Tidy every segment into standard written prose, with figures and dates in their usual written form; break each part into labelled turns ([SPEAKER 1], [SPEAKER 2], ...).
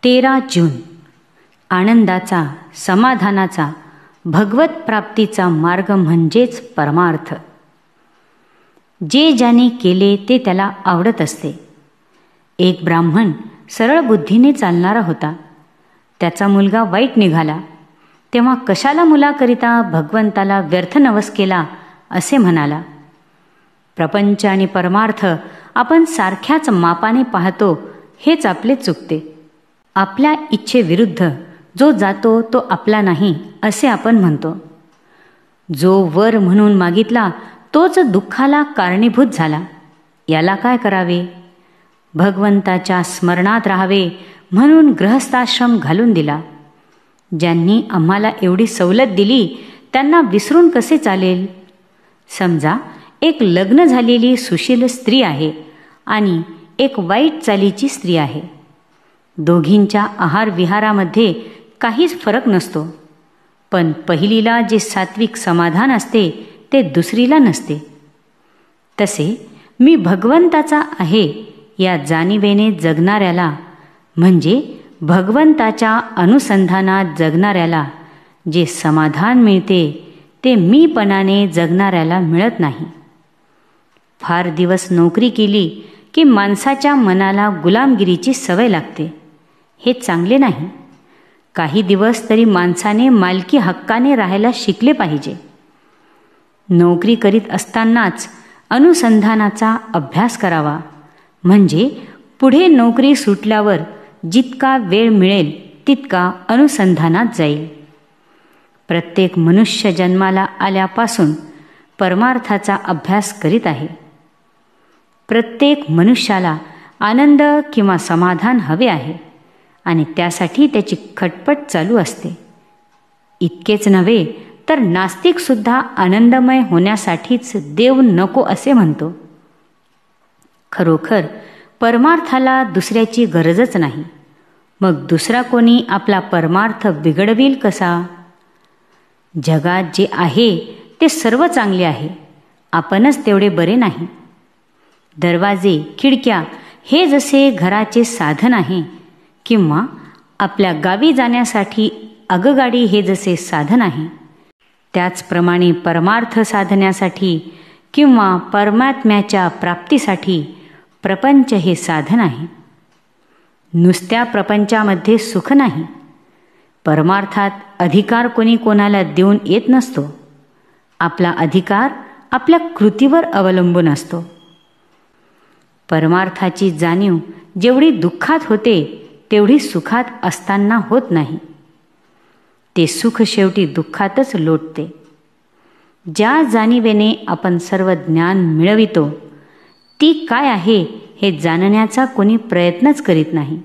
[SPEAKER 1] 13 जून आनंदाचा, समाधानाचा, भगवत प्राप्तीचा मार्ग म्हणजेच परमार्थ. जे ज्याने केले ते त्याला आवडत असते. एक ब्राह्मण सरळ बुद्धीने चालणारा होता. त्याचा मुलगा वाईट निघाला तेव्हा कशाला मुलाकरिता भगवंताला व्यर्थ नवस केला असे म्हणाला. प्रपंच आणि परमार्थ आपण सारख्याच मापाने पाहतो हेच आपले चुकते. आपल्या इच्छेविरुद्ध जो जातो तो आपला नाही असे आपण म्हणतो. जो वर म्हणून मागितला तोच दुःखाला कारणीभूत झाला. याला काय करावे? भगवंताच्या स्मरणात राहावे म्हणून गृहस्थाश्रम घालून दिला. ज्यांनी आम्हाला एवढी सवलत दिली त्यांना विसरून कसे चालेल? समजा एक लग्न झालेली सुशील स्त्री आहे आणि एक वाईट चालीची स्त्री आहे. दोघींच्या आहार विहारामध्ये काहीच फरक नसतो, पण पहिलीला जे सात्विक समाधान असते ते दुसरीला नसते. तसे मी भगवंताचा आहे या जाणिवेने जगणाऱ्याला, म्हणजे भगवंताच्या अनुसंधानात जगणाऱ्याला जे समाधान मिळते ते मीपणाने जगणाऱ्याला मिळत नाही. फार दिवस नोकरी केली की माणसाच्या मनाला गुलामगिरीची सवय लागते. हे चांगले नाही. काही दिवस तरी माणसाने मालकी हक्काने राहायला शिकले पाहिजे. नोकरी करीत असतानाच अनुसंधानाचा अभ्यास करावा, म्हणजे पुढे नोकरी सुटल्यावर जितका वेळ मिळेल तितका अनुसंधानात जाईल. प्रत्येक मनुष्य जन्माला आल्यापासून परमार्थाचा अभ्यास करीत आहे. प्रत्येक मनुष्याला आनंद किंवा समाधान हवे आहे आणि त्यासाठी त्याची खटपट चालू असते. इतकेच नव्हे तर नास्तिकसुद्धा आनंदमय होण्यासाठीच देव नको असे म्हणतो. खरोखर परमार्थाला दुसऱ्याची गरजच नाही. मग दुसरा कोणी आपला परमार्थ बिघडविल कसा? जगात जे आहे ते सर्व चांगले आहे, आपणच तेवढे बरे नाही. दरवाजे, खिडक्या हे जसे घराचे साधन आहे किंवा आपल्या गावी जाण्यासाठी आगगाडी हे जसे साधन आहे, त्याचप्रमाणे परमार्थ साधण्यासाठी किंवा परमात्म्याच्या प्राप्तीसाठी प्रपंच हे साधन आहे. नुसत्या प्रपंचामध्ये सुख नाही. परमार्थात अधिकार कोणी कोणाला देऊन येत नसतो. आपला अधिकार आपल्या कृतीवर अवलंबून असतो. परमार्थाची जाणीव जेवढी दुःखात होते तेवढी सुखात असताना होत नाही. ते सुख शेवटी दुःखातच लोटते. ज्या जाणिवेने आपण सर्व ज्ञान मिळवितो ती काय आहे हे जाणण्याचा कोणी प्रयत्नच करीत नाही.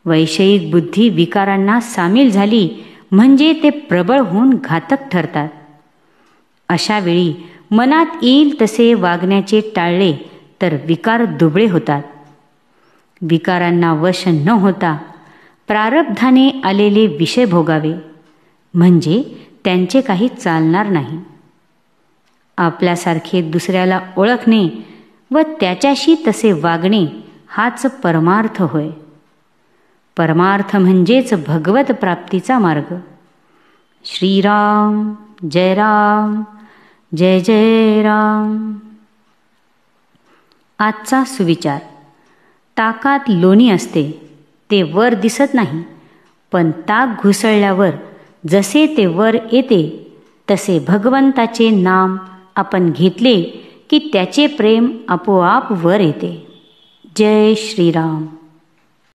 [SPEAKER 1] वैषयिक बुद्धी विकारांना सामील झाली म्हणजे ते प्रबळ होऊन घातक ठरतात. अशा वेळी मनात येईल तसे वागण्याचे टाळले तर विकार दुबळे होतात. विकारांना वश न होता प्रारब्धाने आलेले विषय भोगावे, म्हणजे त्यांचे काही चालणार नाही. आपल्यासारखे दुसऱ्याला ओळखणे व त्याच्याशी तसे वागणे हाच परमार्थ होय. परमार्थ म्हणजेच भगवत प्राप्तीचा मार्ग. श्रीराम जय राम, जय जय राम. आजचा सुविचार. ताकात लोणी असते ते वर दिसत नाही, पण ताक घुसळल्यावर जसे ते वर येते तसे भगवंताचे नाम आपण घेतले की त्याचे प्रेम आपोआप वर येते. जय श्रीराम.